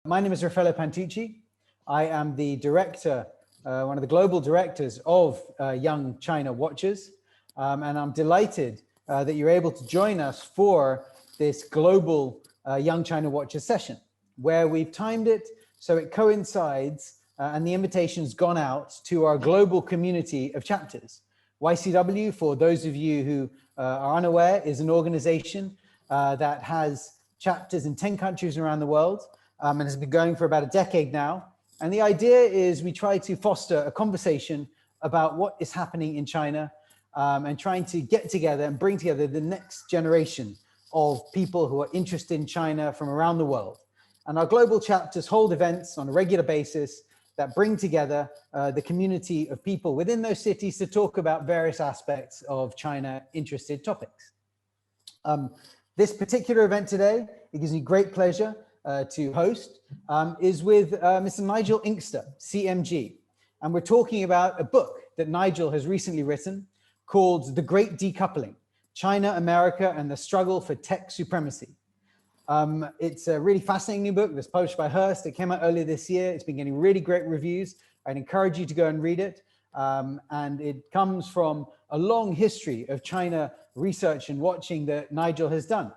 My name is Raffaello Pantucci. I am the director, one of the global directors of Young China Watchers. And I'm delighted that you're able to join us for this global Young China Watchers session, where we've timed it so it coincides and the invitation's gone out to our global community of chapters. YCW, for those of you who are unaware, is an organization that has chapters in 10 countries around the world. And has been going for about a decade now. And the idea is we try to foster a conversation about what is happening in China and trying to get together and bring together the next generation of people who are interested in China from around the world. And our global chapters hold events on a regular basis that bring together the community of people within those cities to talk about various aspects of China interested topics. This particular event today, it gives me great pleasure to host, is with Mr. Nigel Inkster CMG. And we're talking about a book that Nigel has recently written called The Great Decoupling, China, America, and the Struggle for Tech Supremacy. It's a really fascinating new book that's published by Hurst. It came out earlier this year. It's been getting really great reviews. I'd encourage you to go and read it. And it comes from a long history of China research and watching that Nigel has done.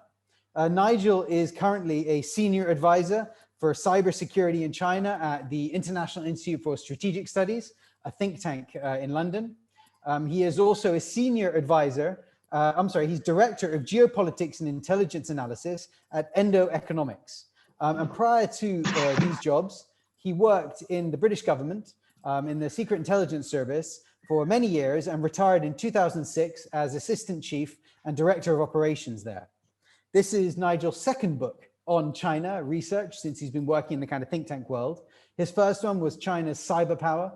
Nigel is currently a senior advisor for cybersecurity in China at the International Institute for Strategic Studies, a think tank in London. He is also a senior advisor, he's director of geopolitics and intelligence analysis at Endo Economics. And prior to these jobs, he worked in the British government in the Secret Intelligence Service for many years and retired in 2006 as assistant chief and director of operations there. This is Nigel's second book on China research since he's been working in the kind of think tank world. His first one was China's cyber power,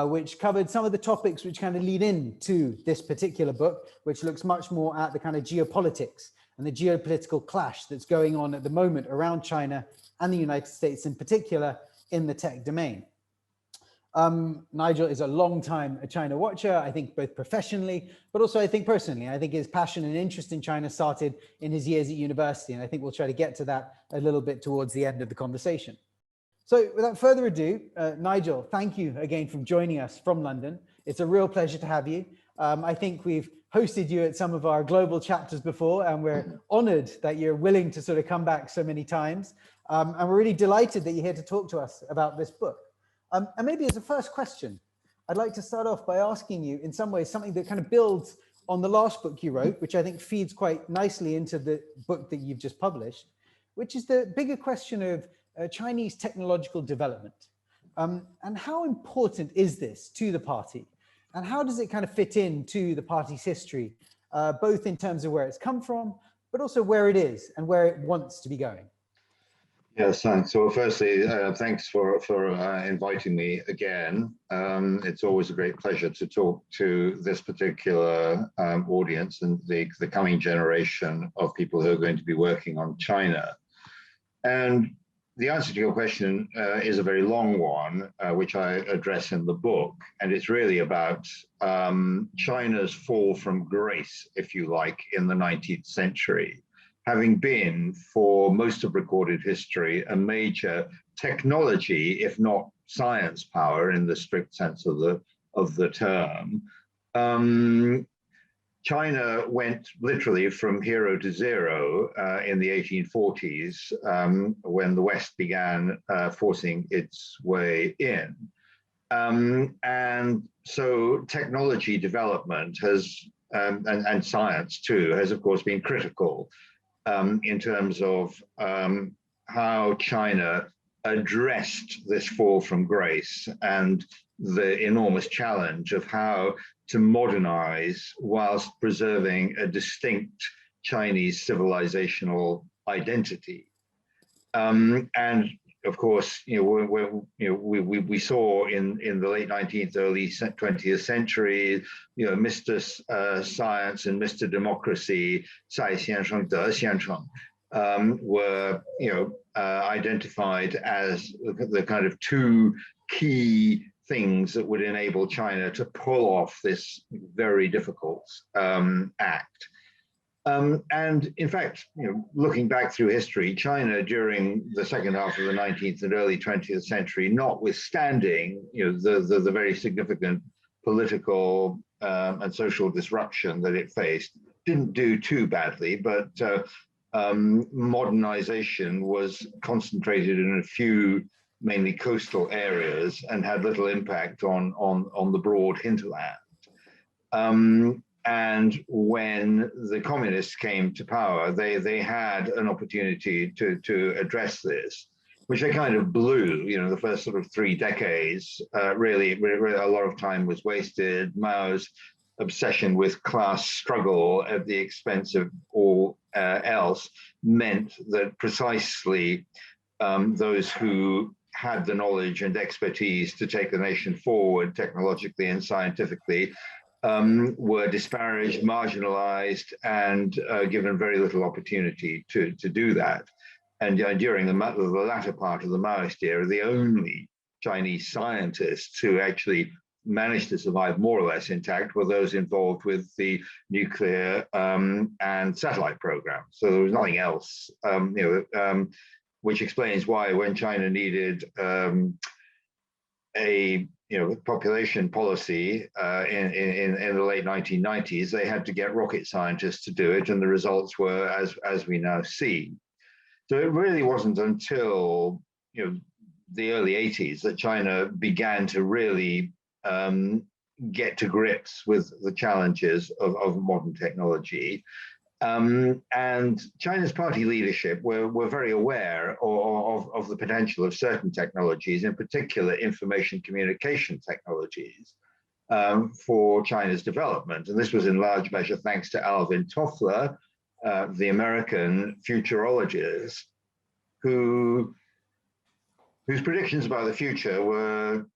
which covered some of the topics which kind of lead into this particular book, which looks much more at the kind of geopolitics and the geopolitical clash that's going on at the moment around China and the United States in particular in the tech domain. Nigel is a long time a China watcher, I think both professionally, but also I think personally. I think his passion and interest in China started in his years at university, and I think we'll try to get to that a little bit towards the end of the conversation. So without further ado, Nigel, thank you again for joining us from London. It's a real pleasure to have you. I think we've hosted you at some of our global chapters before, and we're honored that you're willing to sort of come back so many times. And we're really delighted that you're here to talk to us about this book. And maybe as a first question, I'd like to start off by asking you in some ways something that kind of builds on the last book you wrote, which I think feeds quite nicely into the book that you've just published, which is the bigger question of Chinese technological development. And how important is this to the party? And how does it kind of fit into the party's history, both in terms of where it's come from, but also where it is and where it wants to be going? Yes, thanks. So firstly, thanks for inviting me again. It's always a great pleasure to talk to this particular audience and the coming generation of people who are going to be working on China. And the answer to your question is a very long one, which I address in the book. And it's really about China's fall from grace, if you like, in the 19th century. Having been, for most of recorded history, a major technology, if not science power in the strict sense of the term, China went literally from hero to zero in the 1840s when the West began forcing its way in. And so technology development has, and science too, has of course been critical in terms of how China addressed this fall from grace and the enormous challenge of how to modernize whilst preserving a distinct Chinese civilizational identity. And of course, we saw in the late 19th, early 20th century, Mr. Science and Mr. Democracy, 在先生, 德先生, were identified as the kind of two key things that would enable China to pull off this very difficult act. And in fact, looking back through history, China during the second half of the 19th and early 20th century, notwithstanding the very significant political and social disruption that it faced, didn't do too badly, but modernization was concentrated in a few mainly coastal areas and had little impact on the broad hinterland. And when the communists came to power, they had an opportunity to address this, which they kind of blew. The first sort of 3 decades, really a lot of time was wasted. Mao's obsession with class struggle at the expense of all else meant that precisely those who had the knowledge and expertise to take the nation forward technologically and scientifically were disparaged, marginalized, and given very little opportunity to do that. And during the latter part of the Maoist era, the only Chinese scientists who actually managed to survive more or less intact were those involved with the nuclear and satellite programs. So there was nothing else, which explains why when China needed a population policy in the late 1990s, they had to get rocket scientists to do it, and the results were as we now see. So it really wasn't until the early 80s that China began to really get to grips with the challenges of modern technology. And China's party leadership were very aware of the potential of certain technologies, in particular information communication technologies, for China's development. And this was in large measure thanks to Alvin Toffler, the American futurologist, whose predictions about the future were,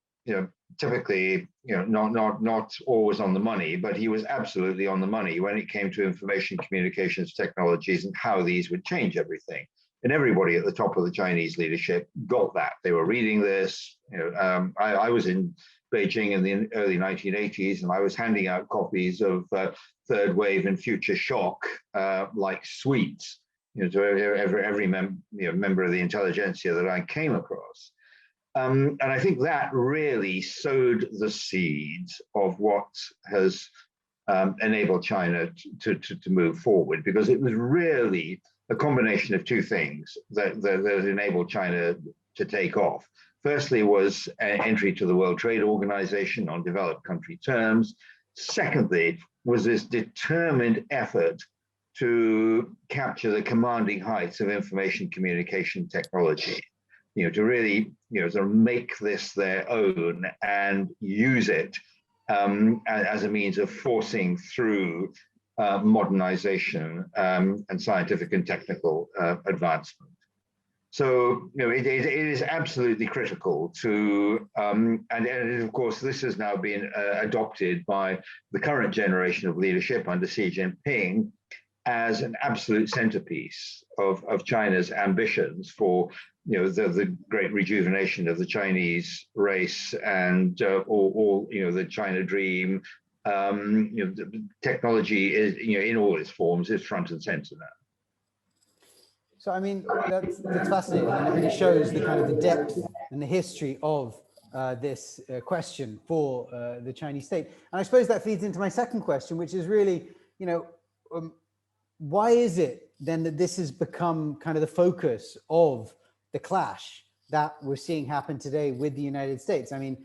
typically, not always on the money, but he was absolutely on the money when it came to information communications technologies and how these would change everything. And everybody at the top of the Chinese leadership got that. They were reading this. I was in Beijing in the early 1980s, and I was handing out copies of Third Wave and Future Shock like sweets, to every member of the intelligentsia that I came across. And I think that really sowed the seeds of what has enabled China to move forward, because it was really a combination of two things that enabled China to take off. Firstly was entry to the World Trade Organization on developed country terms. Secondly was this determined effort to capture the commanding heights of information communication technology. To really, sort of make this their own and use it as a means of forcing through modernization and scientific and technical advancement. So, it is absolutely critical to, and of course, this has now been adopted by the current generation of leadership under Xi Jinping as an absolute centerpiece of China's ambitions for the great rejuvenation of the Chinese race and all the China dream. Technology is in all its forms is front and center now. So I mean that's fascinating, and it really shows the kind of the depth and the history of this question for the Chinese state. And I suppose that feeds into my second question, which is really why is it then that this has become kind of the focus of the clash that we're seeing happen today with the United States? I mean,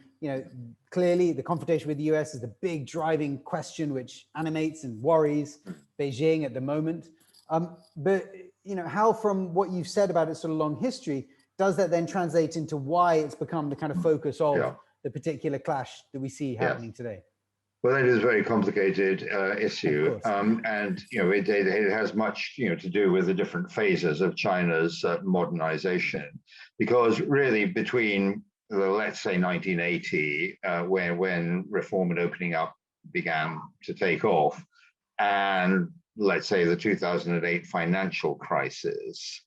clearly the confrontation with the US is the big driving question which animates and worries Beijing at the moment. But, how from what you've said about its sort of long history, does that then translate into why it's become the kind of focus of the particular clash that we see happening today? Well, that is a very complicated issue, and it has much to do with the different phases of China's modernization, because really between let's say 1980, when reform and opening up began to take off, and let's say the 2008 financial crisis,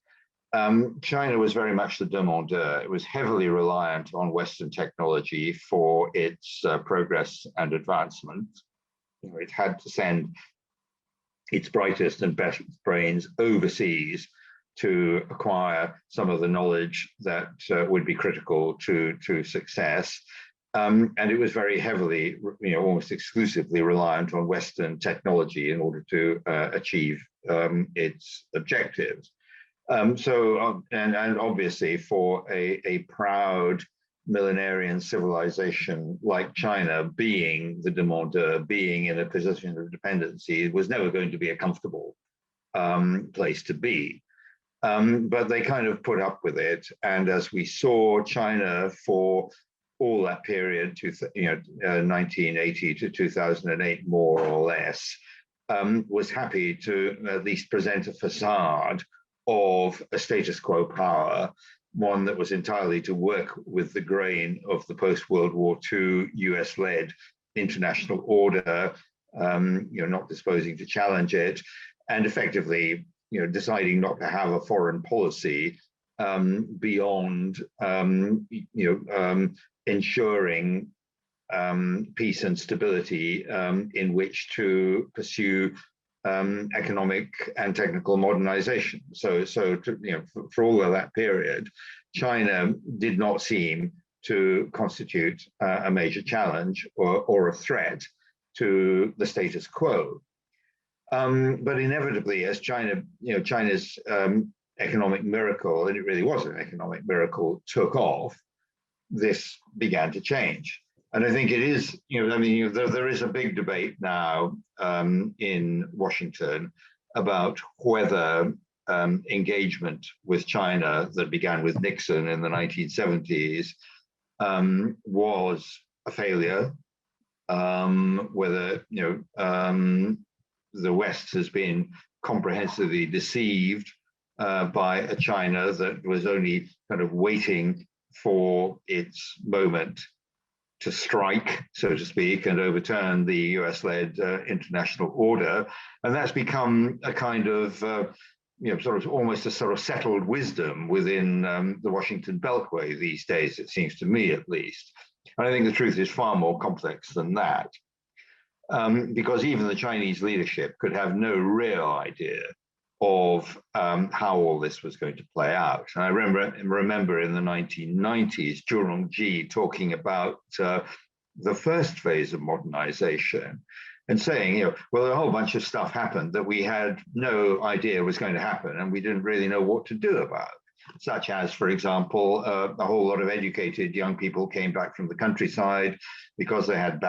China was very much the demandeur. It was heavily reliant on Western technology for its progress and advancement. It had to send its brightest and best brains overseas to acquire some of the knowledge that would be critical to success. And it was very heavily, almost exclusively reliant on Western technology in order to achieve its objectives. And obviously for a proud millenarian civilization like China, being the demandeur, being in a position of dependency, was never going to be a comfortable place to be. But they kind of put up with it. And as we saw, China for all that period, 1980 to 2008, more or less, was happy to at least present a facade of a status quo power, one that was entirely to work with the grain of the post-World War II US-led international order, not disposing to challenge it, and effectively, deciding not to have a foreign policy beyond, ensuring peace and stability in which to pursue economic and technical modernization. So for all of that period, China did not seem to constitute a major challenge or a threat to the status quo. But inevitably, as China's economic miracle, and it really was an economic miracle, took off, this began to change. And I think it is, there is a big debate now in Washington about whether engagement with China that began with Nixon in the 1970s was a failure, whether, the West has been comprehensively deceived by a China that was only kind of waiting for its moment to strike, so to speak, and overturn the US-led international order. And that's become a kind of, sort of almost a sort of settled wisdom within the Washington Beltway these days, it seems to me at least. And I think the truth is far more complex than that, because even the Chinese leadership could have no real idea of how all this was going to play out. And I remember in the 1990s, Zhu Rongji talking about the first phase of modernization and saying, well, a whole bunch of stuff happened that we had no idea was going to happen and we didn't really know what to do about. Such as, for example, a whole lot of educated young people came back from the countryside because they had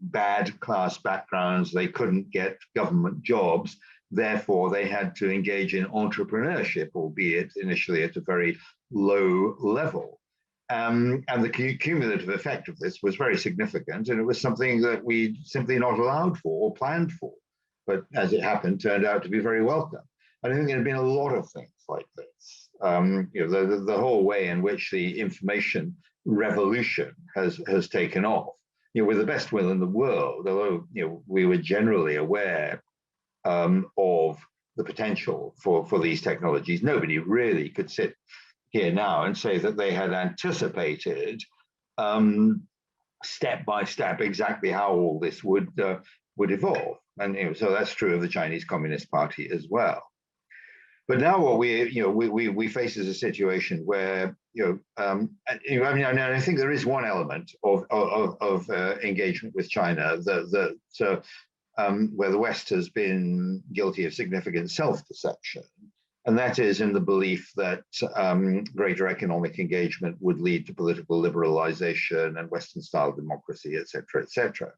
bad class backgrounds, they couldn't get government jobs. Therefore, they had to engage in entrepreneurship, albeit initially at a very low level. And the cumulative effect of this was very significant, and it was something that we simply not allowed for or planned for, but as it happened, turned out to be very welcome. And I think there have been a lot of things like this. The whole way in which the information revolution has taken off, with the best will in the world, although we were generally aware of the potential for these technologies. Nobody really could sit here now and say that they had anticipated step by step exactly how all this would evolve. And so that's true of the Chinese Communist Party as well. But now what we face is a situation where I think there is one element of engagement with China that where the West has been guilty of significant self-deception, and that is in the belief that greater economic engagement would lead to political liberalization and Western-style democracy, et cetera, et cetera.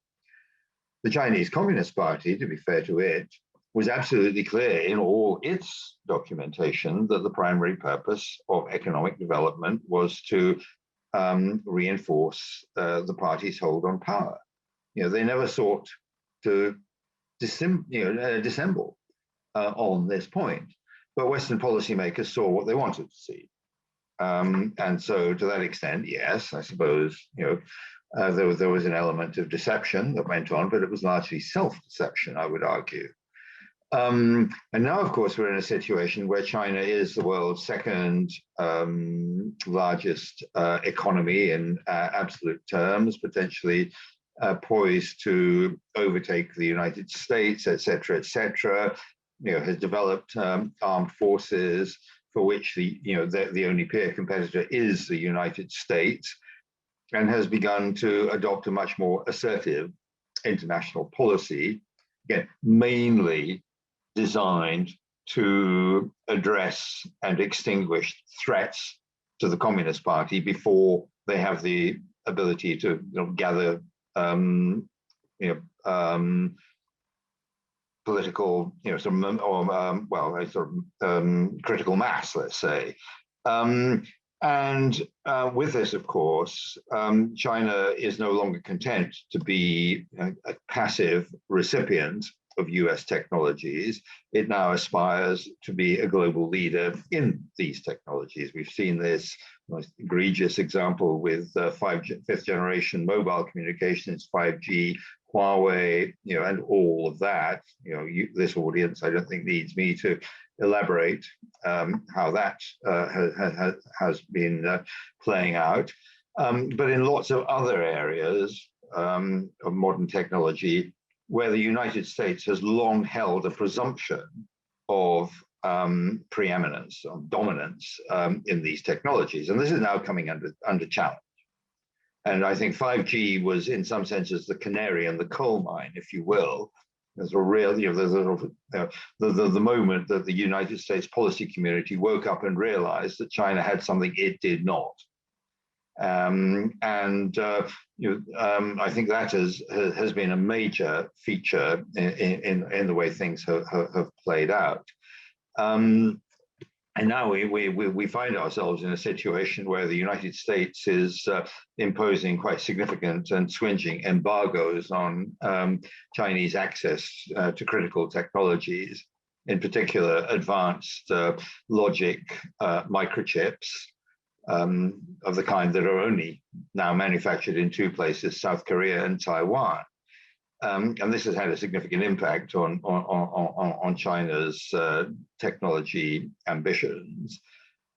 The Chinese Communist Party, to be fair to it, was absolutely clear in all its documentation that the primary purpose of economic development was to reinforce the party's hold on power. They never sought to dissemble on this point, but Western policymakers saw what they wanted to see, and so to that extent, yes, I suppose there was an element of deception that went on, but it was largely self-deception, I would argue. And now, of course, we're in a situation where China is the world's second largest economy in absolute terms, potentially poised to overtake the United States, et cetera, has developed armed forces for which the only peer competitor is the United States, and has begun to adopt a much more assertive international policy, again, mainly designed to address and extinguish threats to the Communist Party before they have the ability to gather political, critical mass, let's say. With this, of course, China is no longer content to be a passive recipient of US technologies. It now aspires to be a global leader in these technologies. We've seen this most egregious example with fifth generation mobile communications, 5G, Huawei, and all of that. This audience, I don't think, needs me to elaborate how that has been playing out. But in lots of other areas of modern technology, where the United States has long held a presumption of preeminence, of dominance in these technologies. And this is now coming under challenge. And I think 5G was, in some senses, the canary in the coal mine, if you will. There's a real, the moment that the United States policy community woke up and realized that China had something it did not. I think that has been a major feature in the way things have played out. And now we find ourselves in a situation where the United States is imposing quite significant and swinging embargoes on Chinese access to critical technologies, in particular advanced logic microchips of the kind that are only now manufactured in two places, South Korea and Taiwan. And this has had a significant impact on China's technology ambitions.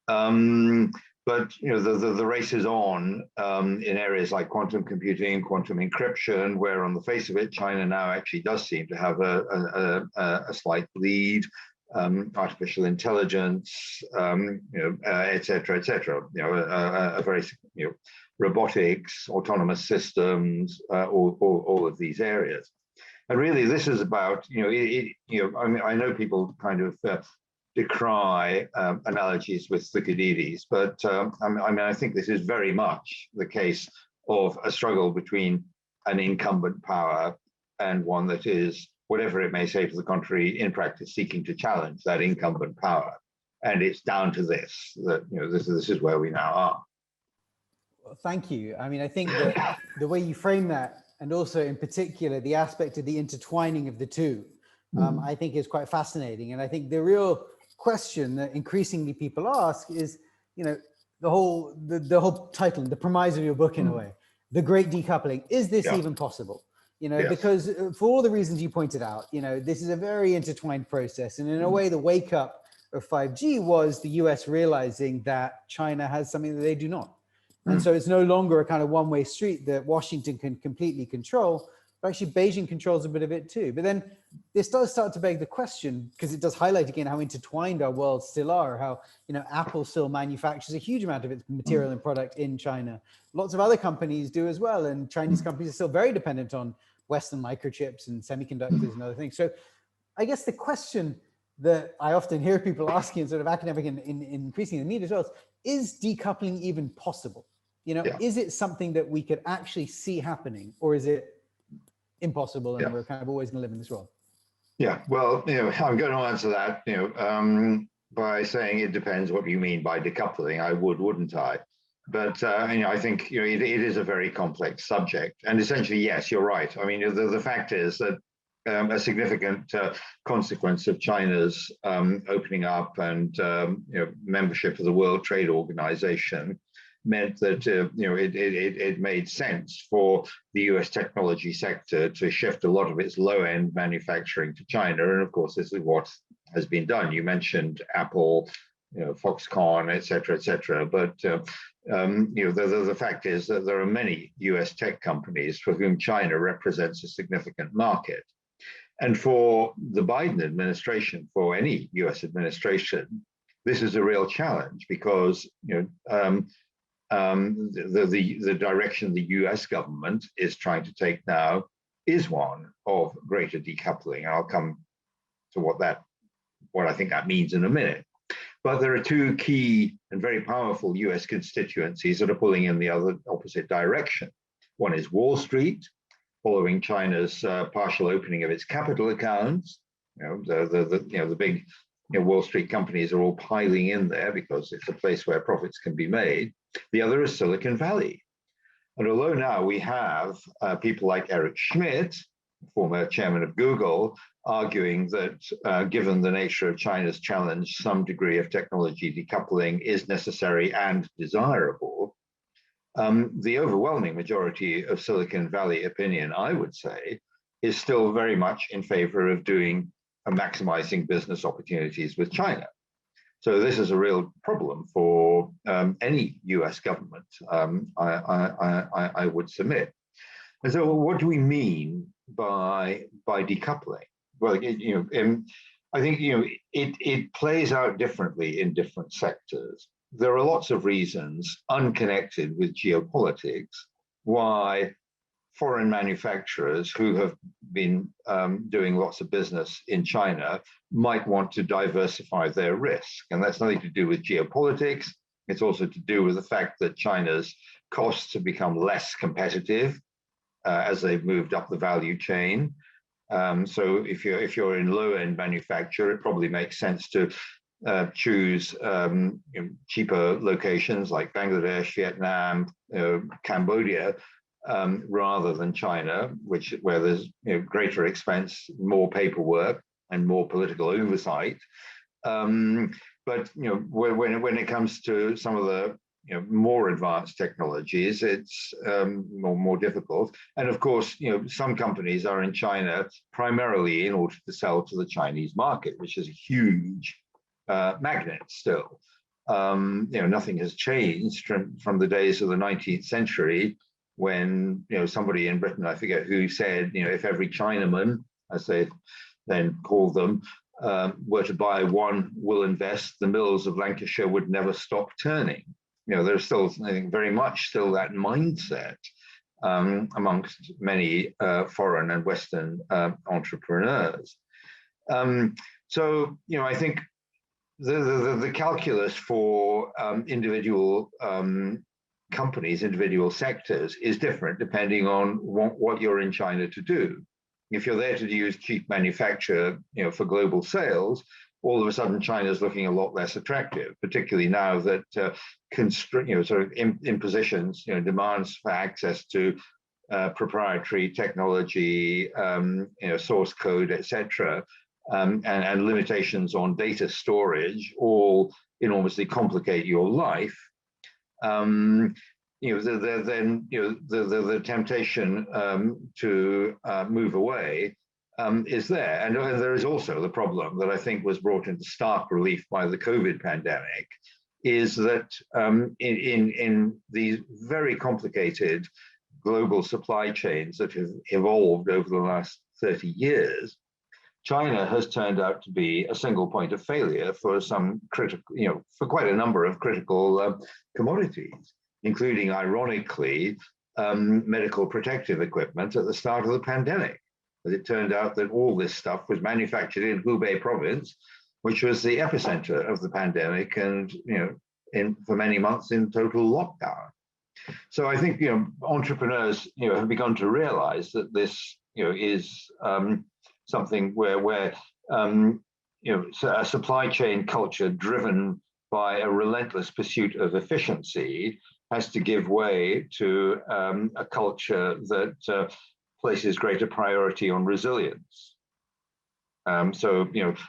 But the race is on in areas like quantum computing, quantum encryption, where on the face of it, China now actually does seem to have a slight lead. Artificial intelligence, et cetera, a very robotics, autonomous systems, all of these areas. And really, this is about, I know people kind of decry analogies with Thucydides, but I think this is very much the case of a struggle between an incumbent power and one that is, whatever it may say to the contrary, in practice seeking to challenge that incumbent power. And it's down to this, that this is where we now are. Thank you. I mean, I think that the way you frame that, and also in particular, the aspect of the intertwining of the two, I think is quite fascinating. And I think the real question that increasingly people ask is, the whole title, the premise of your book in a way, the Great Decoupling, is this even possible? Yes. Because for all the reasons you pointed out, this is a very intertwined process. And in a way, the wake up of 5G was the US realizing that China has something that they do not. And so it's no longer a kind of one-way street that Washington can completely control, but actually Beijing controls a bit of it too. But then this does start to beg the question, because it does highlight again how intertwined our worlds still are, how Apple still manufactures a huge amount of its material and product in China. Lots of other companies do as well, and Chinese companies are still very dependent on Western microchips and semiconductors and other things. So I guess the question that I often hear people asking in sort of academic and increasingly in the media as well is decoupling even possible? Is it something that we could actually see happening, or is it impossible and we're kind of always going to live in this world? Yeah, well, I'm going to answer that, by saying it depends what you mean by decoupling. I wouldn't I? But I think it is a very complex subject, and essentially, yes, you're right. I mean, the fact is that a significant consequence of China's opening up and membership of the World Trade Organization meant that it made sense for the US technology sector to shift a lot of its low-end manufacturing to China. And of course, this is what has been done. You mentioned Apple, Foxconn, et cetera, but the fact is that there are many US tech companies for whom China represents a significant market. And for the Biden administration, for any US administration, this is a real challenge because the direction the US government is trying to take now is one of greater decoupling. I'll come to what I think that means in a minute. But there are two key and very powerful US constituencies that are pulling in the opposite direction. One is Wall Street, following China's partial opening of its capital accounts. The big Wall Street companies are all piling in there because it's a place where profits can be made. The other is Silicon Valley. And although now we have people like Eric Schmidt, former chairman of Google, arguing that given the nature of China's challenge, some degree of technology decoupling is necessary and desirable, the overwhelming majority of Silicon Valley opinion, I would say, is still very much in favor of doing maximizing business opportunities with China. So this is a real problem for any US government, I would submit. And so what do we mean by decoupling? Well, I think it plays out differently in different sectors. There are lots of reasons unconnected with geopolitics why foreign manufacturers who have been doing lots of business in China might want to diversify their risk. And that's nothing to do with geopolitics. It's also to do with the fact that China's costs have become less competitive as they've moved up the value chain. So if you're in low-end manufacture, it probably makes sense to choose cheaper locations like Bangladesh, Vietnam, Cambodia, rather than China, where there's greater expense, more paperwork, and more political oversight. But when it comes to some of the more advanced technologies, it's more difficult. And of course, some companies are in China primarily in order to sell to the Chinese market, which is a huge magnet still. Nothing has changed from the days of the 19th century when somebody in Britain, I forget who, said, if every Chinaman, as they then called them, were to buy one woolen vest, the mills of Lancashire would never stop turning. There's still, I think, very much still that mindset amongst many foreign and Western entrepreneurs. So, I think the calculus for individual companies, individual sectors is different depending on what you're in China to do. If you're there to use cheap manufacture, for global sales, all of a sudden China's looking a lot less attractive, particularly now that impositions, demands for access to proprietary technology, source code, etc., and limitations on data storage all enormously complicate your life. The temptation to move away is there. And there is also the problem that I think was brought into stark relief by the COVID pandemic, is that in these very complicated global supply chains that have evolved over the last 30 years, China has turned out to be a single point of failure for some critical, for quite a number of critical commodities, including, ironically, medical protective equipment at the start of the pandemic. As it turned out that all this stuff was manufactured in Hubei province, which was the epicenter of the pandemic, and for many months in total lockdown. So I think entrepreneurs have begun to realize that this is something where a supply chain culture driven by a relentless pursuit of efficiency has to give way to a culture that places greater priority on resilience. So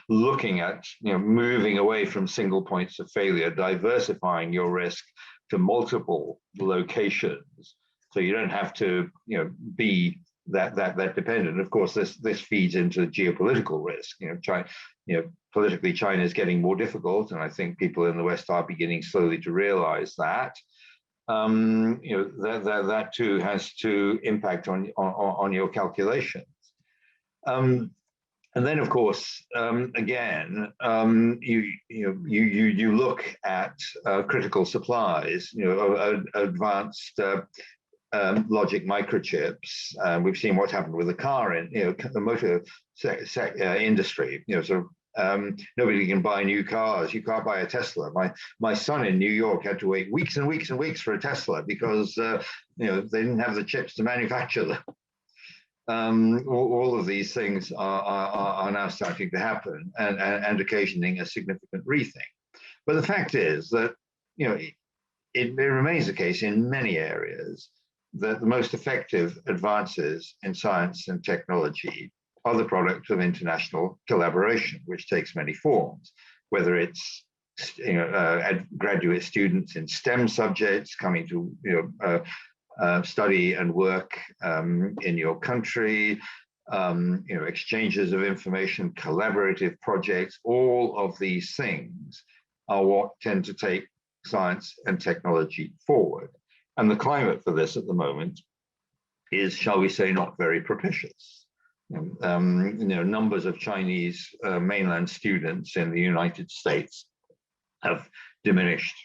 looking at moving away from single points of failure, diversifying your risk to multiple locations, so you don't have to be that dependent. Of course, this feeds into geopolitical risk. politically China is getting more difficult, and I think people in the West are beginning slowly to realize that. That too has to impact on your calculations. And then, of course, again, you look at critical supplies, advanced logic microchips. We've seen what's happened with the car and the motor industry. Nobody can buy new cars. You can't buy a Tesla. My son in New York had to wait weeks and weeks and weeks for a Tesla because they didn't have the chips to manufacture them. All of these things are now starting to happen and occasioning a significant rethink. But the fact is that it remains the case in many areas that the most effective advances in science and technology are the product of international collaboration, which takes many forms, whether it's graduate students in STEM subjects coming to study and work in your country, exchanges of information, collaborative projects. All of these things are what tend to take science and technology forward. And the climate for this at the moment is, shall we say, not very propitious. Numbers of Chinese mainland students in the United States have diminished,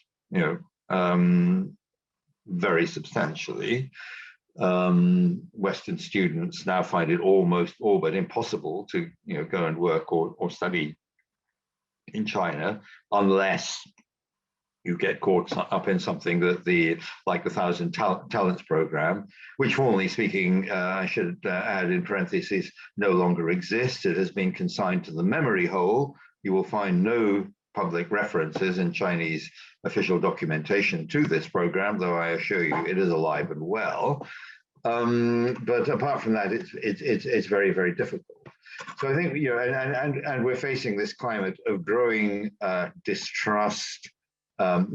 very substantially. Western students now find it almost all but impossible to go and work or study in China unless you get caught up in something that like the 1,000 Talents program, which formally speaking, I should add in parentheses, no longer exists. It has been consigned to the memory hole. You will find no public references in Chinese official documentation to this program, though I assure you it is alive and well. But apart from that, it's very, very difficult. So I think, and we're facing this climate of growing distrust,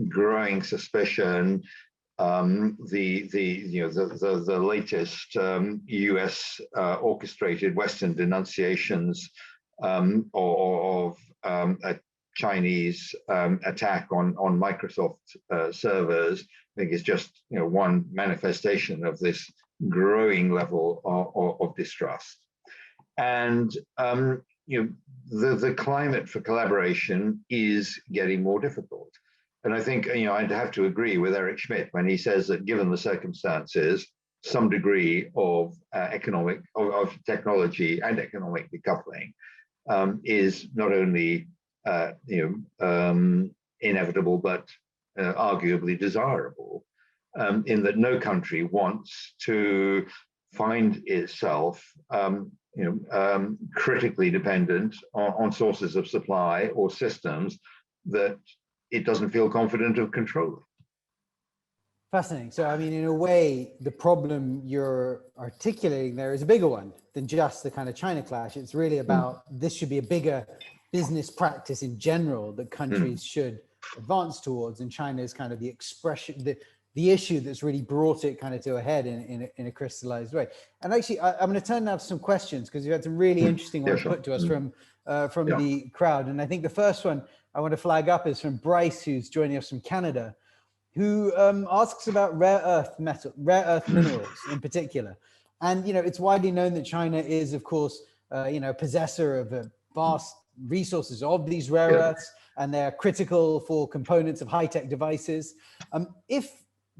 growing suspicion. The latest US orchestrated Western denunciations of a Chinese attack on Microsoft servers, I think is just one manifestation of this growing level of distrust. And the climate for collaboration is getting more difficult. And I think I'd have to agree with Eric Schmidt when he says that given the circumstances, some degree of technology and economic decoupling is not only inevitable, but arguably desirable, in that no country wants to find itself critically dependent on sources of supply or systems that it doesn't feel confident of controlling. Fascinating. So, I mean, in a way, the problem you're articulating there is a bigger one than just the kind of China clash. It's really about this should be a bigger business practice in general that countries should advance towards, and China is kind of the expression, the issue that's really brought it kind of to a head in a crystallized way. And actually, I'm going to turn now to some questions because you had some really interesting ones put to us from the crowd. And I think the first one I want to flag up is from Bryce, who's joining us from Canada, who asks about rare earth minerals in particular. And, it's widely known that China is, of course, possessor of vast resources of these rare earths, and they're critical for components of high-tech devices. If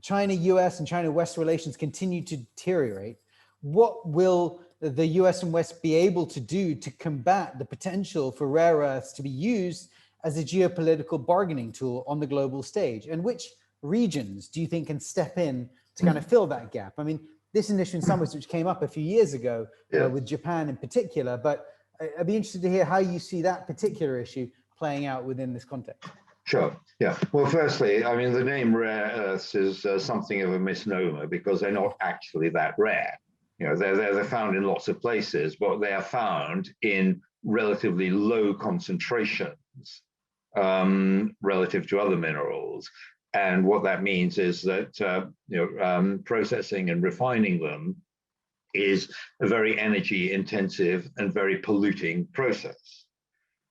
China-US and China-West relations continue to deteriorate, what will the US and West be able to do to combat the potential for rare earths to be used as a geopolitical bargaining tool on the global stage? And which regions do you think can step in to kind of fill that gap? I mean, this is an issue in some ways which came up a few years ago with Japan in particular, but I'd be interested to hear how you see that particular issue playing out within this context. Sure. Yeah. Well, firstly, I mean, the name rare earths is something of a misnomer because they're not actually that rare. They're found in lots of places, but they are found in relatively low concentrations relative to other minerals. And what that means is that processing and refining them is a very energy intensive and very polluting process.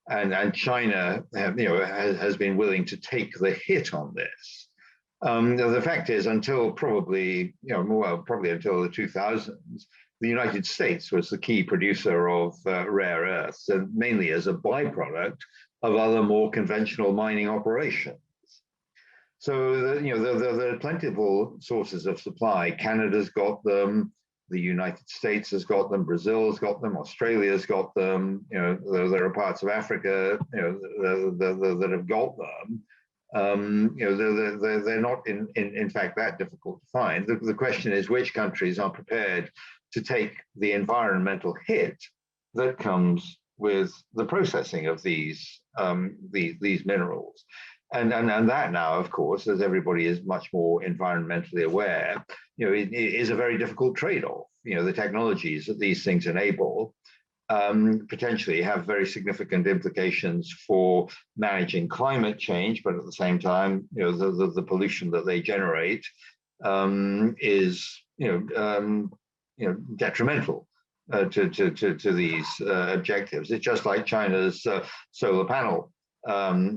and China, has been willing to take the hit on this. The fact is, until probably, probably until the 2000s, the United States was the key producer of rare earths, and mainly as a byproduct of other more conventional mining operations. So, there are plentiful sources of supply. Canada's got them, the United States has got them, Brazil's got them, Australia's got them. There are parts of Africa, that have got them. They're not in fact that difficult to find. The question is which countries are prepared to take the environmental hit that comes with the processing of these minerals. And that now, of course, as everybody is much more environmentally aware, it is a very difficult trade-off. The technologies that these things enable potentially have very significant implications for managing climate change, but at the same time, the pollution that they generate is detrimental to these objectives. It's just like China's solar panel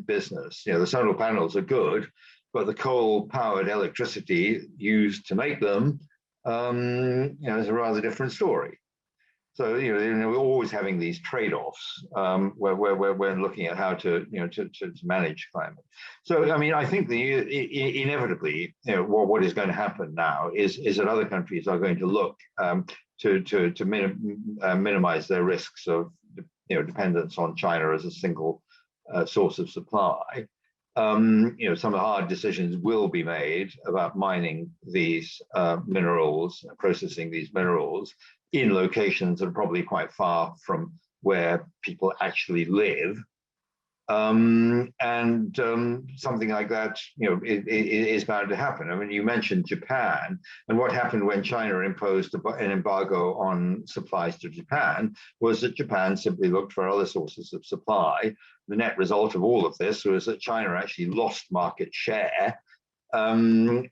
business. The solar panels are good, but the coal-powered electricity used to make them is a rather different story. So we're always having these trade-offs where we're looking at how to manage climate. So I mean, I think inevitably what is going to happen now is that other countries are going to look to minimize their risks of dependence on China as a single source of supply. Some of the hard decisions will be made about mining these minerals, processing these minerals in locations that are probably quite far from where people actually live. Something like that, is bound to happen. I mean, you mentioned Japan, and what happened when China imposed an embargo on supplies to Japan was that Japan simply looked for other sources of supply. The net result of all of this was that China actually lost market share, and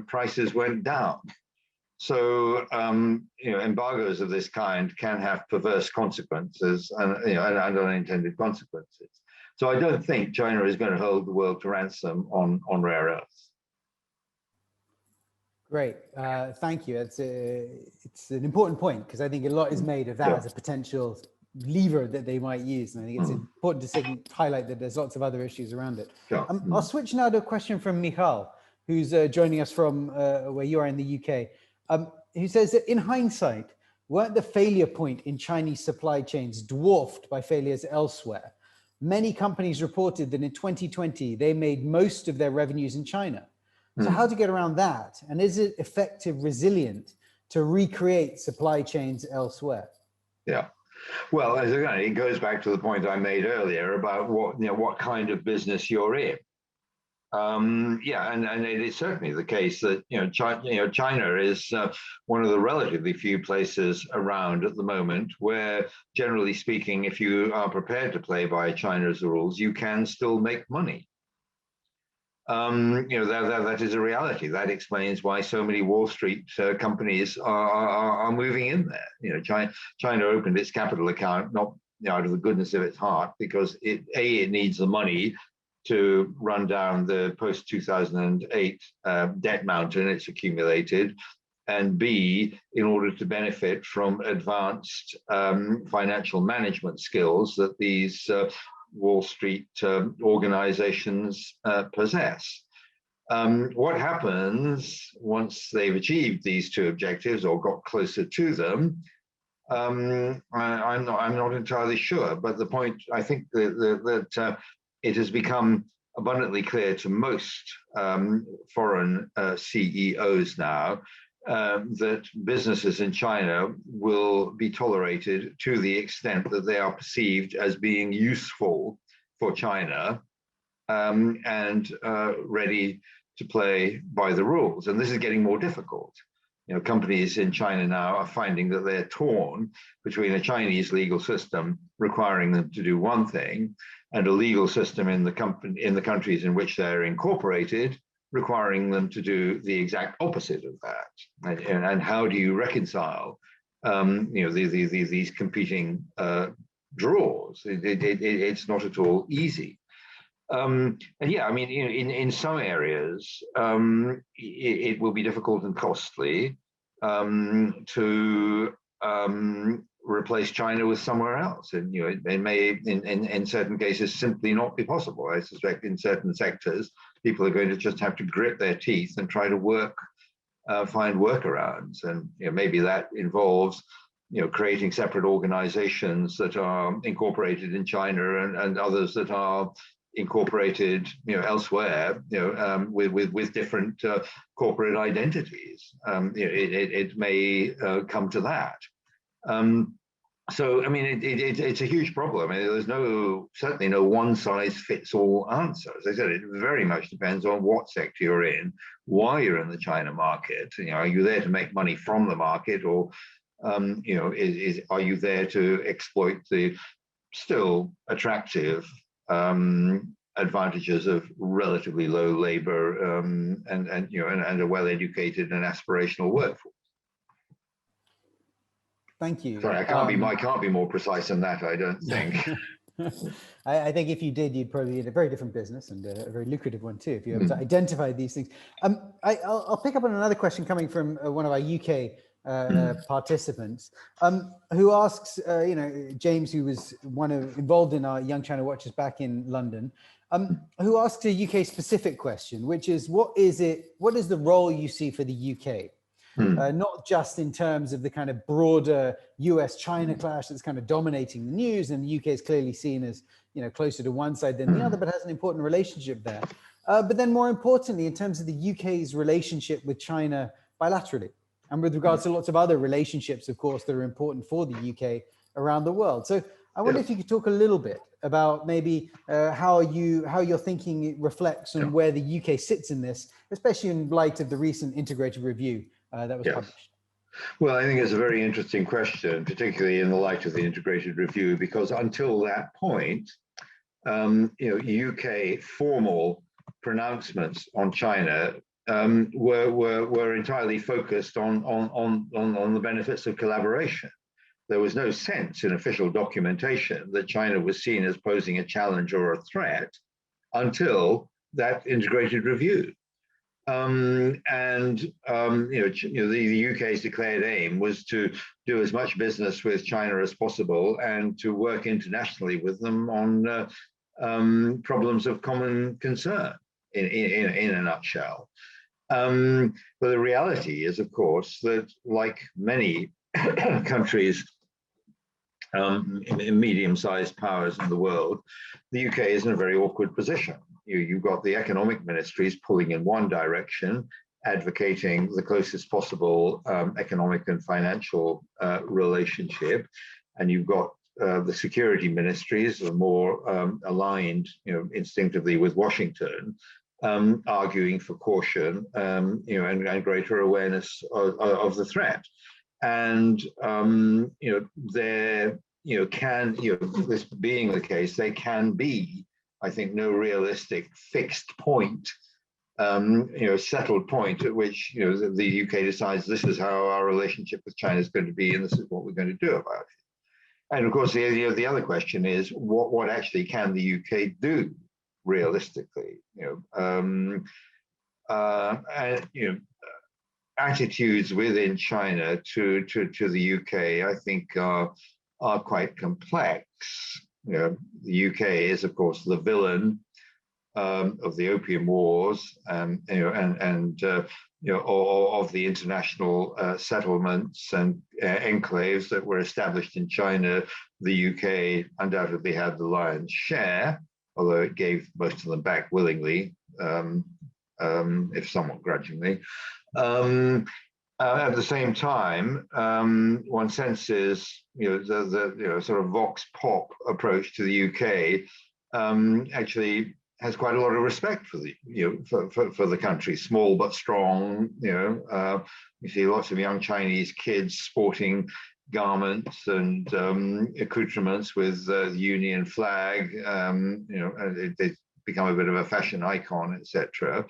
prices went down. So, embargoes of this kind can have perverse consequences and unintended consequences. So I don't think China is going to hold the world to ransom on rare earths. Great, thank you. It's an important point because I think a lot is made of that as a potential lever that they might use, and I think it's important to highlight that there's lots of other issues around it. I'll switch now to a question from Michal, who's joining us from where you are in the UK. Who says that in hindsight, weren't the failure point in Chinese supply chains dwarfed by failures elsewhere? Many companies reported that in 2020, they made most of their revenues in China. So how to get around that? And is it effective, resilient to recreate supply chains elsewhere? Yeah. Well, again, it goes back to the point I made earlier about what kind of business you're in. And it is certainly the case that China is one of the relatively few places around at the moment where, generally speaking, if you are prepared to play by China's rules, you can still make money. That is a reality. That explains why so many Wall Street companies are moving in there. China opened its capital account not out of the goodness of its heart because it needs the money to run down the post-2008 debt mountain it's accumulated, and B, in order to benefit from advanced financial management skills that these Wall Street organizations possess. What happens once they've achieved these two objectives or got closer to them? I'm not entirely sure, but the point, I think that it has become abundantly clear to most foreign CEOs now that businesses in China will be tolerated to the extent that they are perceived as being useful for China and ready to play by the rules. And this is getting more difficult. Companies in China now are finding that they're torn between a Chinese legal system requiring them to do one thing and a legal system in the countries in which they're incorporated requiring them to do the exact opposite of that. And how do you reconcile these competing draws. It's not at all easy. And yeah, I mean, in some areas, it will be difficult and costly to replace China with somewhere else. And it may, in certain cases, simply not be possible. I suspect in certain sectors, people are going to just have to grit their teeth and try to find workarounds. And maybe that involves creating separate organizations that are incorporated in China and others that are incorporated elsewhere with different corporate identities. It may come to that. So I mean it's a huge problem. I mean, there's certainly no one size fits all answer. As I said, it very much depends on what sector you're in, why you're in the China market. Are you there to make money from the market, or are you there to exploit the still attractive advantages of relatively low labor and a well-educated and aspirational workforce? Thank you. Sorry, I can't be more precise than that, I don't think. I think if you did, you'd probably be in a very different business, and a very lucrative one too, if you're able to identify these things. I'll pick up on another question coming from one of our UK participants, who asks, James, who was involved in our Young China Watchers back in London, who asks a UK specific question, which is, what is the role you see for the UK? Not just in terms of the kind of broader US-China clash that's kind of dominating the news, and the UK is clearly seen as closer to one side than the other, but has an important relationship there. But then more importantly, in terms of the UK's relationship with China bilaterally, and with regards to lots of other relationships, of course, that are important for the UK around the world. So I wonder if you could talk a little bit about maybe how your thinking reflects on where the UK sits in this, especially in light of the recent integrated review that was published. Well, I think it's a very interesting question, particularly in the light of the integrated review, because until that point, UK formal pronouncements on China were entirely focused on the benefits of collaboration. There was no sense in official documentation that China was seen as posing a challenge or a threat until that integrated review. The UK's declared aim was to do as much business with China as possible and to work internationally with them on problems of common concern, in a nutshell. But the reality is, of course, that like many countries, medium-sized powers in the world, the UK is in a very awkward position. You've got the economic ministries pulling in one direction, advocating the closest possible economic and financial relationship, and you've got the security ministries are more aligned, instinctively with Washington, arguing for caution, and greater awareness of the threat. And this being the case, there can be, I think, no realistic fixed point, settled point at which the UK decides this is how our relationship with China is going to be, and this is what we're going to do about it. And of course, the other question is, what actually can the UK do realistically? Attitudes within China to the UK, I think, are quite complex. The UK is, of course, the villain of the Opium Wars, of the international settlements and enclaves that were established in China. The UK undoubtedly had the lion's share, although it gave most of them back willingly, if somewhat grudgingly. At the same time, one senses, the sort of vox pop approach to the UK actually has quite a lot of respect for the, for the country, small but strong. You see lots of young Chinese kids sporting garments and accoutrements with the Union flag. They've become a bit of a fashion icon, etc.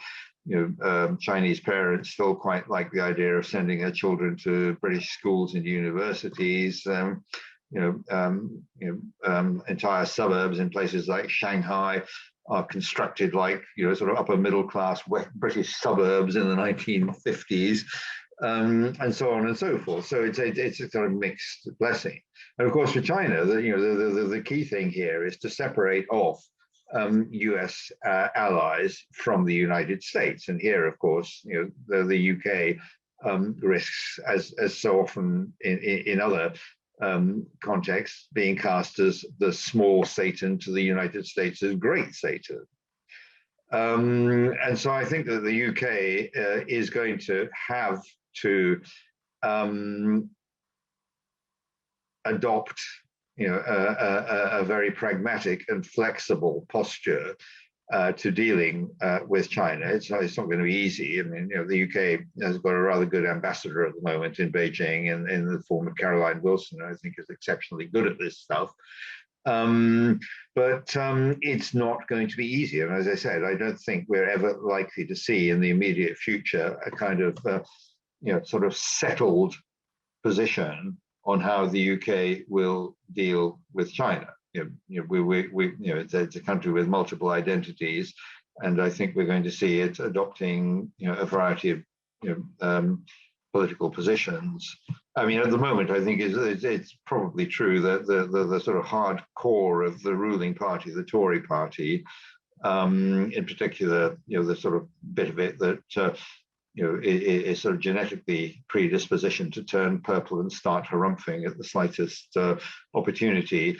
Chinese parents still quite like the idea of sending their children to British schools and universities. entire suburbs in places like Shanghai are constructed like sort of upper middle class British suburbs in the 1950s, and so on and so forth. So it's a kind of mixed blessing. And of course, for China, the key thing here is to separate off US allies from the United States. And here, of course, the UK risks, as so often in other contexts, being cast as the small Satan to the United States as great Satan. And so I think that the UK is going to have to adopt a very pragmatic and flexible posture to dealing with China. It's not going to be easy. I mean, the UK has got a rather good ambassador at the moment in Beijing, in the form of Caroline Wilson, who I think is exceptionally good at this stuff. But it's not going to be easy. And as I said, I don't think we're ever likely to see in the immediate future a kind of sort of settled position on how the UK will deal with China. It's a country with multiple identities, and I think we're going to see it adopting a variety of political positions. I mean, at the moment, I think it's probably true that the sort of hard core of the ruling party, the Tory party, in particular, the sort of bit of it that is sort of genetically predispositioned to turn purple and start harumphing at the slightest opportunity,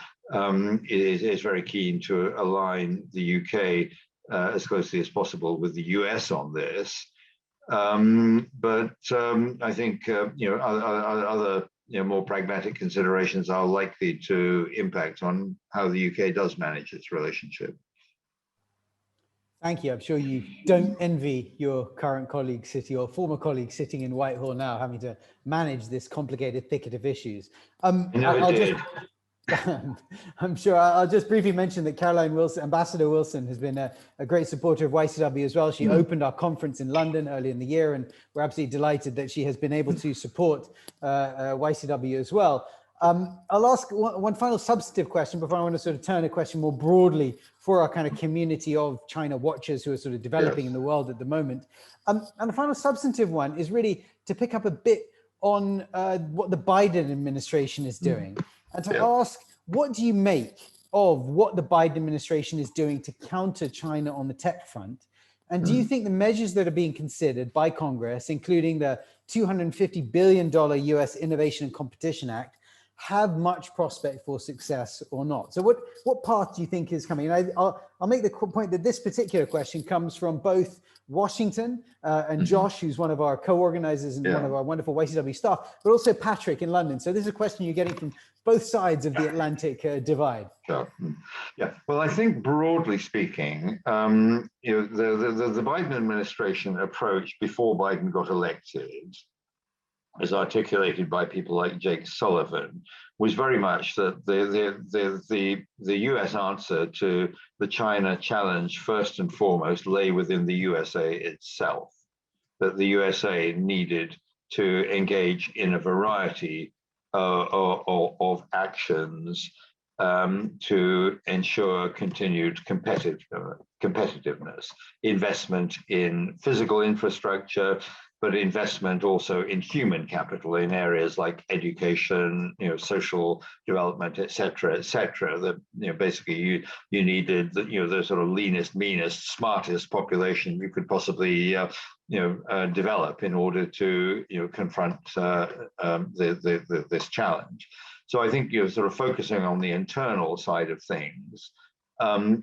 is very keen to align the UK as closely as possible with the US on this. But I think other more pragmatic considerations are likely to impact on how the UK does manage its relationship. Thank you. I'm sure you don't envy your current colleague sitting, or former colleague sitting in Whitehall now, having to manage this complicated thicket of issues. I'm sure I'll just briefly mention that Caroline Wilson, Ambassador Wilson, has been a great supporter of YCW as well. She opened our conference in London early in the year, and we're absolutely delighted that she has been able to support YCW as well. I'll ask one final substantive question before I want to sort of turn a question more broadly for our kind of community of China watchers who are sort of developing in the world at the moment. And the final substantive one is really to pick up a bit on what the Biden administration is doing, and to ask, what do you make of what the Biden administration is doing to counter China on the tech front? And do you think the measures that are being considered by Congress, including the $250 billion US Innovation and Competition Act, have much prospect for success or not? So what path do you think is coming? And I'll make the point that this particular question comes from both Washington and Josh, who's one of our co-organizers and one of our wonderful YCW staff, but also Patrick in London. So this is a question you're getting from both sides of the Atlantic divide. Sure. Yeah. Well, I think broadly speaking, the Biden administration approach before Biden got elected, as articulated by people like Jake Sullivan, was very much that the US answer to the China challenge, first and foremost, lay within the USA itself, that the USA needed to engage in a variety of actions to ensure continued competitiveness, investment in physical infrastructure, but investment also in human capital in areas like education, social development, et cetera, et cetera. That basically you needed the sort of leanest, meanest, smartest population you could possibly develop in order to confront this challenge. So I think sort of focusing on the internal side of things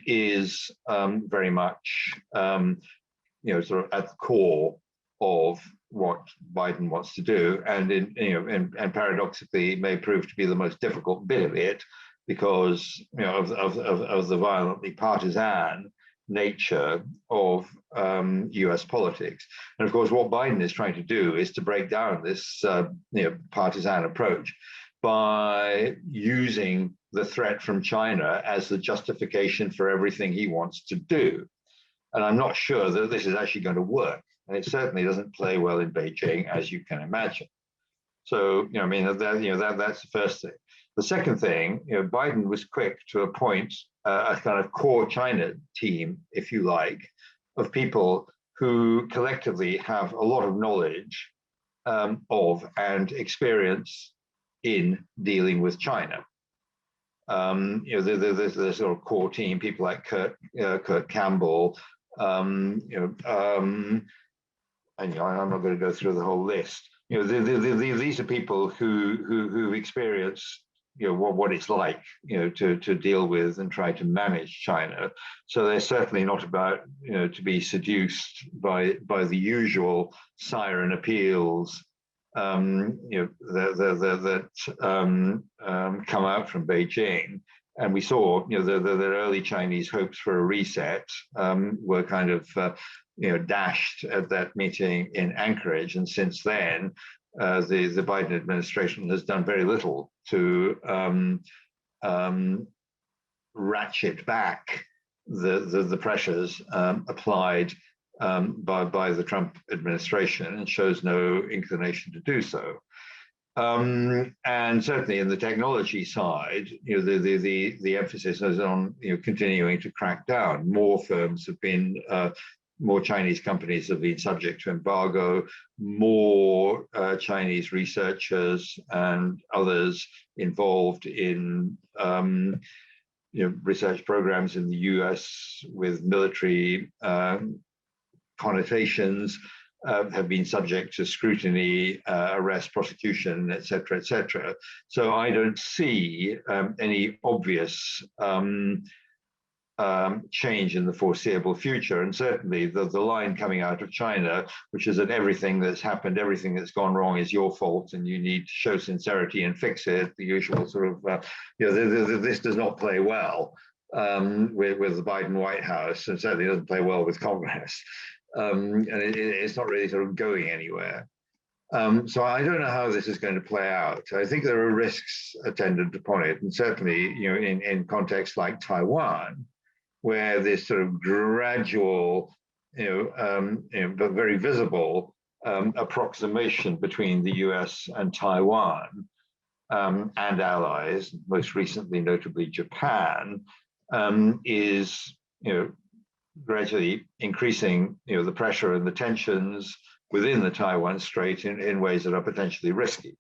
is very much sort of at the core of what Biden wants to do, and and paradoxically may prove to be the most difficult bit of it, because of the violently partisan nature of US politics. And of course, what Biden is trying to do is to break down this partisan approach by using the threat from China as the justification for everything he wants to do. And I'm not sure that this is actually going to work. And it certainly doesn't play well in Beijing, as you can imagine. So, that's the first thing. The second thing, Biden was quick to appoint a kind of core China team, if you like, of people who collectively have a lot of knowledge of and experience in dealing with China. There's a sort of core team, people like Kurt Campbell, and I'm not going to go through the whole list. These are people who experience what it's like to deal with and try to manage China. So they're certainly not about to be seduced by the usual siren appeals that come out from Beijing. And we saw the early Chinese hopes for a reset were kind of dashed at that meeting in Anchorage, and since then the Biden administration has done very little to ratchet back the pressures applied by the Trump administration, and shows no inclination to do so. And certainly in the technology side, the emphasis is on continuing to crack down. More firms have been more Chinese companies have been subject to embargo, more Chinese researchers and others involved in research programs in the US with military connotations have been subject to scrutiny, arrest, prosecution, et cetera, et cetera. So I don't see any obvious change in the foreseeable future. And certainly the line coming out of China, which is that everything that's happened, everything that's gone wrong is your fault and you need to show sincerity and fix it, the usual sort of, this does not play well with the Biden White House, and certainly doesn't play well with Congress. And it's not really sort of going anywhere. So I don't know how this is going to play out. I think there are risks attendant upon it, and certainly, in contexts like Taiwan, where this sort of gradual, but very visible approximation between the US and Taiwan and allies, most recently, notably Japan, is, gradually increasing, the pressure and the tensions within the Taiwan Strait in ways that are potentially risky.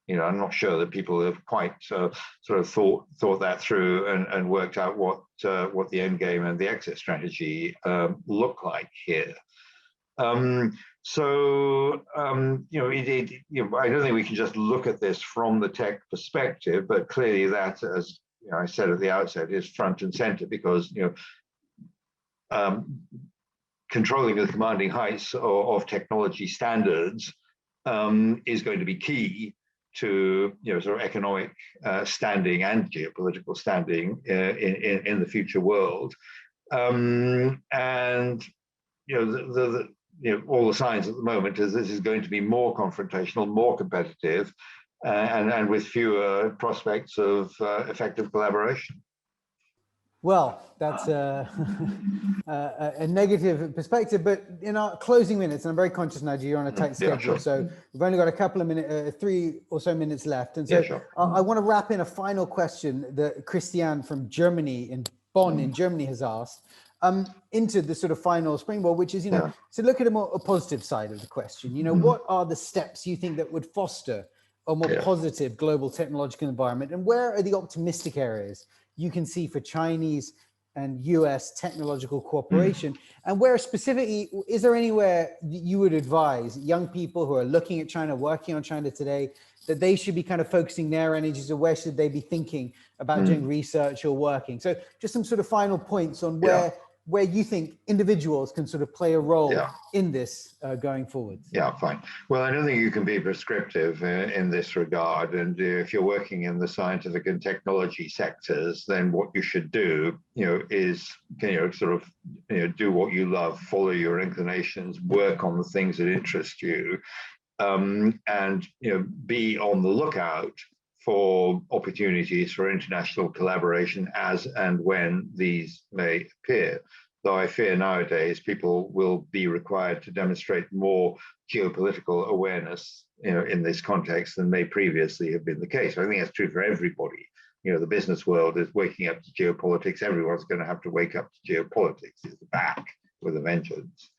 I'm not sure that people have quite sort of thought that through and worked out what the end game and the exit strategy look like here. I don't think we can just look at this from the tech perspective, but clearly that, as I said at the outset, is front and center, because controlling the commanding heights of technology standards is going to be key to sort of economic standing and geopolitical standing in the future world. And all the signs at the moment is this is going to be more confrontational, more competitive, and with fewer prospects of effective collaboration. Well, that's a negative perspective, but in our closing minutes, and I'm very conscious, Nigel, you're on a tight schedule, sure. So we've only got a couple of minutes, 3 or so minutes left. And so sure. I want to wrap in a final question that Christiane from Germany, in Bonn in Germany, has asked into the sort of final springboard, which is, to look at a more positive side of the question. What are the steps you think that would foster a more positive global technological environment, and where are the optimistic areas you can see for Chinese and US technological cooperation? And where specifically, is there anywhere you would advise young people who are looking at China, working on China today, that they should be kind of focusing their energies, or where should they be thinking about doing research or working? So just some sort of final points on where you think individuals can sort of play a role in this going forward. Yeah, fine. Well, I don't think you can be prescriptive in this regard. And if you're working in the scientific and technology sectors, then what you should do, is, sort of, do what you love, follow your inclinations, work on the things that interest you, and, be on the lookout for opportunities for international collaboration as and when these may appear. though I fear nowadays people will be required to demonstrate more geopolitical awareness, in this context than may previously have been the case. I think that's true for everybody. The business world is waking up to geopolitics. Everyone's going to have to wake up to geopolitics. It's back with a vengeance.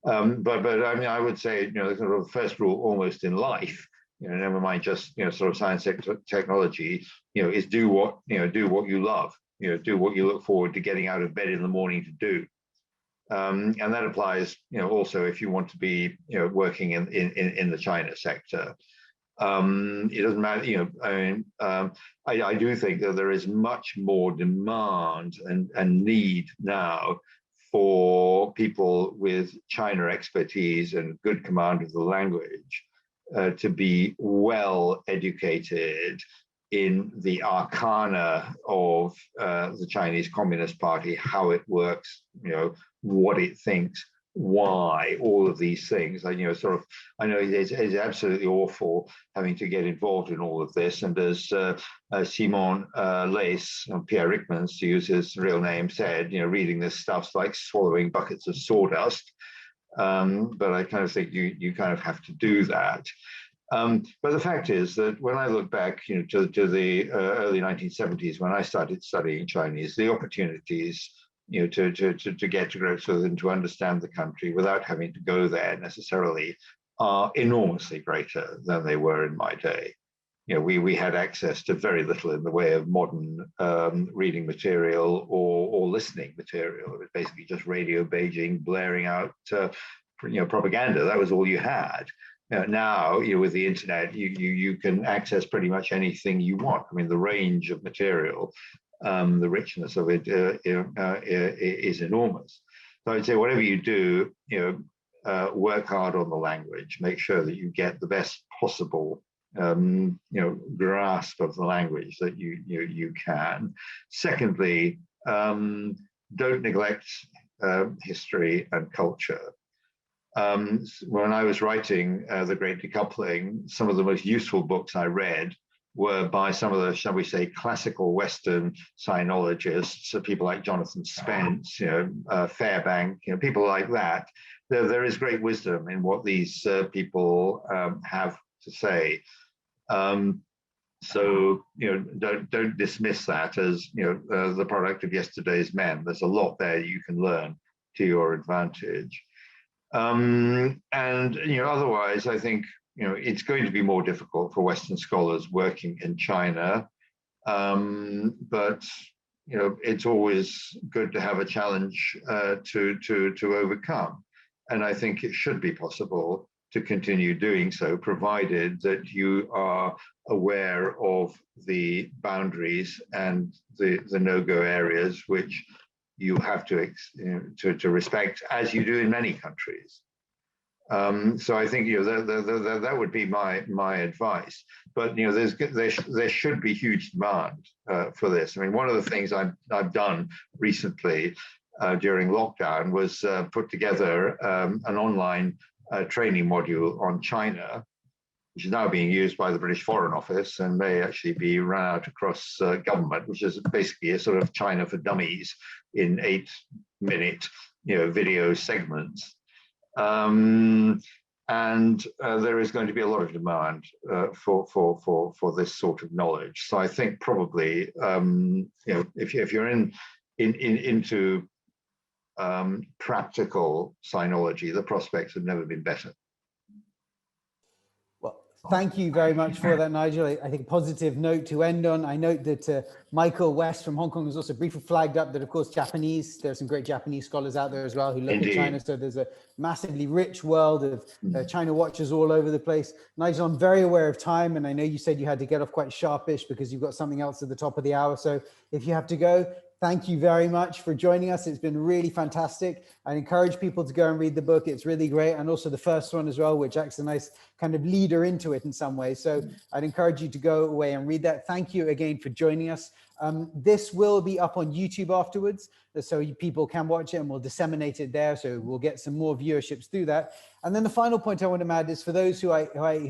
But I mean, I would say, sort of the first rule almost in life, never mind just, sort of science, technology, is do what you love, do what you look forward to getting out of bed in the morning to do. And that applies, also if you want to be, working in the China sector. It doesn't matter, I do think that there is much more demand and need now for people with China expertise and good command of the language to be well educated in the arcana of the Chinese Communist Party, how it works, what it thinks, why, all of these things. I know it's absolutely awful having to get involved in all of this. And as Simon Leys, Pierre Rickmans, to use his real name, said, reading this stuff's like swallowing buckets of sawdust. But I kind of think you kind of have to do that. But the fact is that when I look back, to the early 1970s, when I started studying Chinese, the opportunities, to get to grips with and to understand the country without having to go there necessarily are enormously greater than they were in my day. We had access to very little in the way of modern reading material or listening material. It was basically just Radio Beijing blaring out, propaganda. That was all you had. Now, with the internet, you can access pretty much anything you want. I mean, the range of material, the richness of it is enormous. So I'd say whatever you do, work hard on the language. Make sure that you get the best possible, grasp of the language that you can. Secondly, don't neglect history and culture. When I was writing The Great Decoupling, some of the most useful books I read were by some of the, shall we say, classical Western sinologists, people like Jonathan Spence, Fairbank, people like that. There is great wisdom in what these people have to say. So don't dismiss that as the product of yesterday's men. There's a lot there you can learn to your advantage. And otherwise, I think it's going to be more difficult for Western scholars working in China, but it's always good to have a challenge to overcome. And I think it should be possible to continue doing so, provided that you are aware of the boundaries and the no-go areas which you have to respect, as you do in many countries. So I think that would be my advice. But there should be huge demand for this. I mean, one of the things I've done recently during lockdown was put together an online training module on China, which is now being used by the British Foreign Office and may actually be run out across government, which is basically a sort of China for dummies in 8-minute video segments. And there is going to be a lot of demand for this sort of knowledge. So I think probably if you're into practical sinology, the prospects have never been better. Well, thank you very much for that, Nigel. I think positive note to end on. I note that Michael West from Hong Kong has also briefly flagged up that, of course, Japanese, there are some great Japanese scholars out there as well who look Indeed. At China. So there's a massively rich world of China watchers all over the place. Nigel, I'm very aware of time, and I know you said you had to get off quite sharpish because you've got something else at the top of the hour. So if you have to go, thank you very much for joining us. It's been really fantastic. I encourage people to go and read the book. It's really great. And also the first one as well, which acts a nice kind of leader into it in some ways. So I'd encourage you to go away and read that. Thank you again for joining us. This will be up on YouTube afterwards, so people can watch it, and we'll disseminate it there. So we'll get some more viewerships through that. And then the final point I want to add is for those who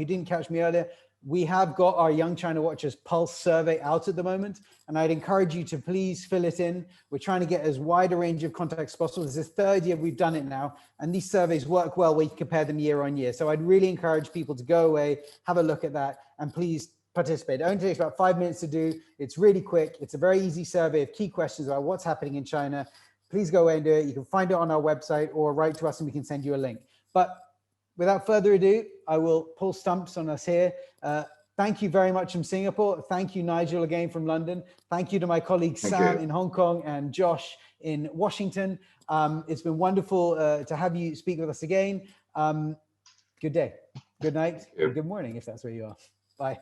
didn't catch me earlier, We have got our Young China Watchers Pulse survey out at the moment, and I'd encourage you to please fill it in. We're trying to get as wide a range of contacts as possible. This is the third year we've done it now, and these surveys work well when you compare them year on year. So I'd really encourage people to go away, have a look at that, and please participate. It only takes about 5 minutes to do. It's really quick. It's a very easy survey of key questions about what's happening in China. Please go away and do it. You can find it on our website or write to us and we can send you a link. But without further ado, I will pull stumps on us here. Thank you very much from Singapore. Thank you, Nigel, again from London. Thank you to my colleagues Sam in Hong Kong and Josh in Washington. It's been wonderful to have you speak with us again. Good day, good night, and good morning, if that's where you are. Bye.